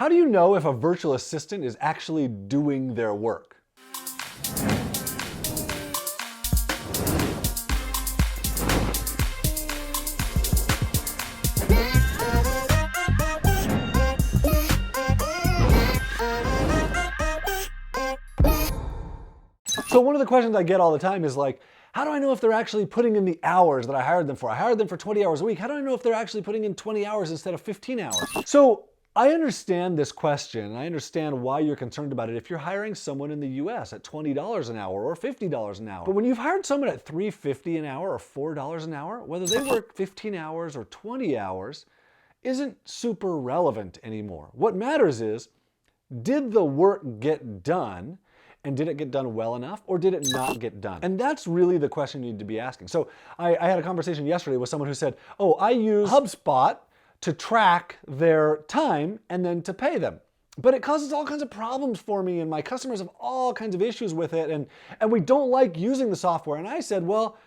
How do you know if a virtual assistant is actually doing their work? So one of the questions I get all the time is like, how do I know if they're actually putting in the hours that I hired them for? I hired them for 20 hours a week. How do I know if they're actually putting in 20 hours instead of 15 hours? So I understand this question, and I understand why you're concerned about it if you're hiring someone in the US at $20 an hour or $50 an hour. But when you've hired someone at $3.50 an hour or $4 an hour, whether they work 15 hours or 20 hours isn't super relevant anymore. What matters is, did the work get done? And did it get done well enough, or did it not get done? And that's really the question you need to be asking. So I had a conversation yesterday with someone who said, oh, I use HubSpot to track their time and then to pay them. But it causes all kinds of problems for me, and my customers have all kinds of issues with it, and we don't like using the software. And I said, well,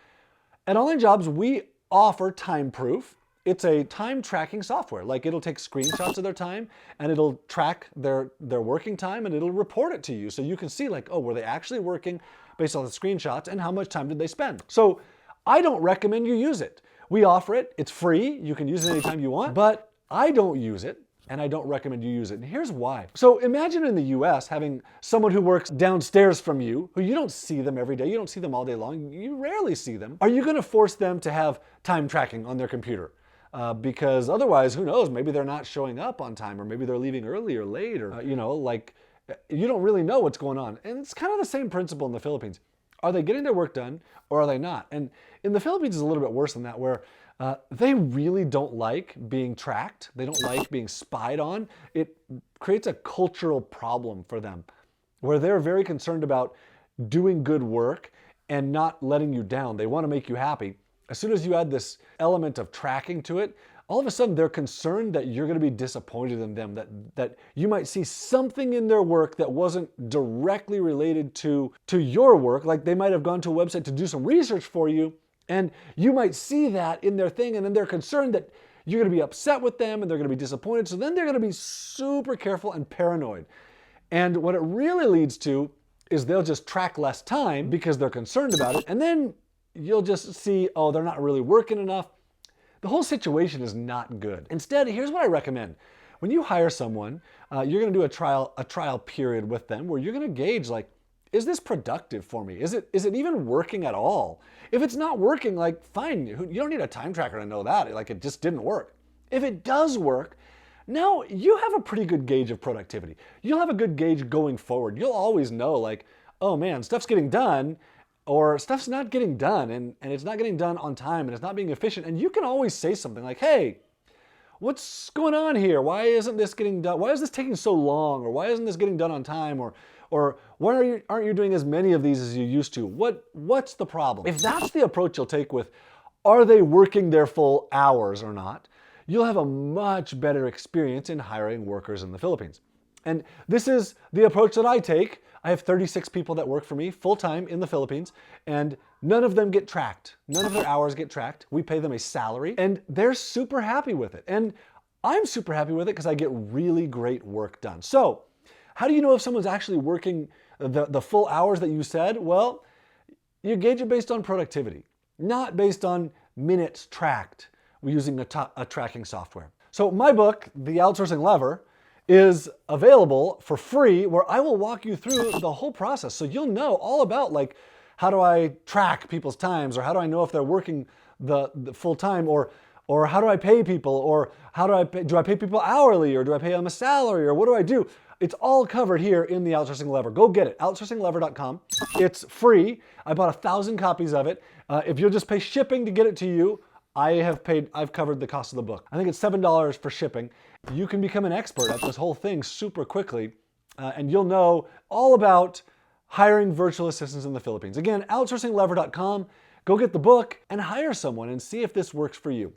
at Onlinejobs, we offer time proof. It's a time tracking software. Like, it'll take screenshots of their time and it'll track their working time and it'll report it to you. So you can see like, oh, were they actually working based on the screenshots and how much time did they spend? So I don't recommend you use it. We offer it, it's free, you can use it anytime you want, but I don't use it and I don't recommend you use it. And here's why. So imagine in the US having someone who works downstairs from you, who you don't see them every day, you don't see them all day long, you rarely see them. Are you gonna force them to have time tracking on their computer? Because otherwise, who knows, maybe they're not showing up on time, or maybe they're leaving early or late, or you don't really know what's going on. And it's kind of the same principle in the Philippines. Are they getting their work done or are they not? And in the Philippines, it's a little bit worse than that, where they really don't like being tracked. They don't like being spied on. It creates a cultural problem for them, where they're very concerned about doing good work and not letting you down. They want to make you happy. As soon as you add this element of tracking to it, all of a sudden they're concerned that you're going to be disappointed in them, that you might see something in their work that wasn't directly related to your work. Like, they might have gone to a website to do some research for you, and you might see that in their thing, and then they're concerned that you're going to be upset with them and they're going to be disappointed. So then they're going to be super careful and paranoid. And what it really leads to is they'll just track less time because they're concerned about it, and then you'll just see, oh, they're not really working enough. The whole situation is not good. Instead, here's what I recommend. When you hire someone, you're gonna do a trial period with them where you're gonna gauge, like, is this productive for me? Is it even working at all? If it's not working, like, fine, you don't need a time tracker to know that, like, it just didn't work. If it does work, now you have a pretty good gauge of productivity. You'll have a good gauge going forward. You'll always know, like, oh man, stuff's getting done, or stuff's not getting done, and it's not getting done on time, and it's not being efficient. And you can always say something like, hey, what's going on here? Why isn't this getting done? Why is this taking so long? Or why isn't this getting done on time? Or why aren't you doing as many of these as you used to? What's the problem? If that's the approach you'll take with, are they working their full hours or not, you'll have a much better experience in hiring workers in the Philippines. And this is the approach that I take. I have 36 people that work for me full-time in the Philippines, and none of them get tracked. None of their hours get tracked. We pay them a salary, and they're super happy with it. And I'm super happy with it because I get really great work done. So how do you know if someone's actually working the full hours that you said? Well, you gauge it based on productivity, not based on minutes tracked using a tracking software. So my book, The Outsourcing Lever, is available for free, where I will walk you through the whole process. So you'll know all about, like, how do I track people's times, or how do I know if they're working the full time, or how do I pay people, or how do I pay people hourly, or do I pay them a salary, or what do I do? It's all covered here in the Outsourcing Lever. Go get it, outsourcinglever.com. It's free. I bought 1,000 copies of it. If you'll just pay shipping to get it to you, I've covered the cost of the book. I think it's $7 for shipping. You can become an expert at this whole thing super quickly, and you'll know all about hiring virtual assistants in the Philippines. Again, outsourcinglever.com. Go get the book and hire someone and see if this works for you.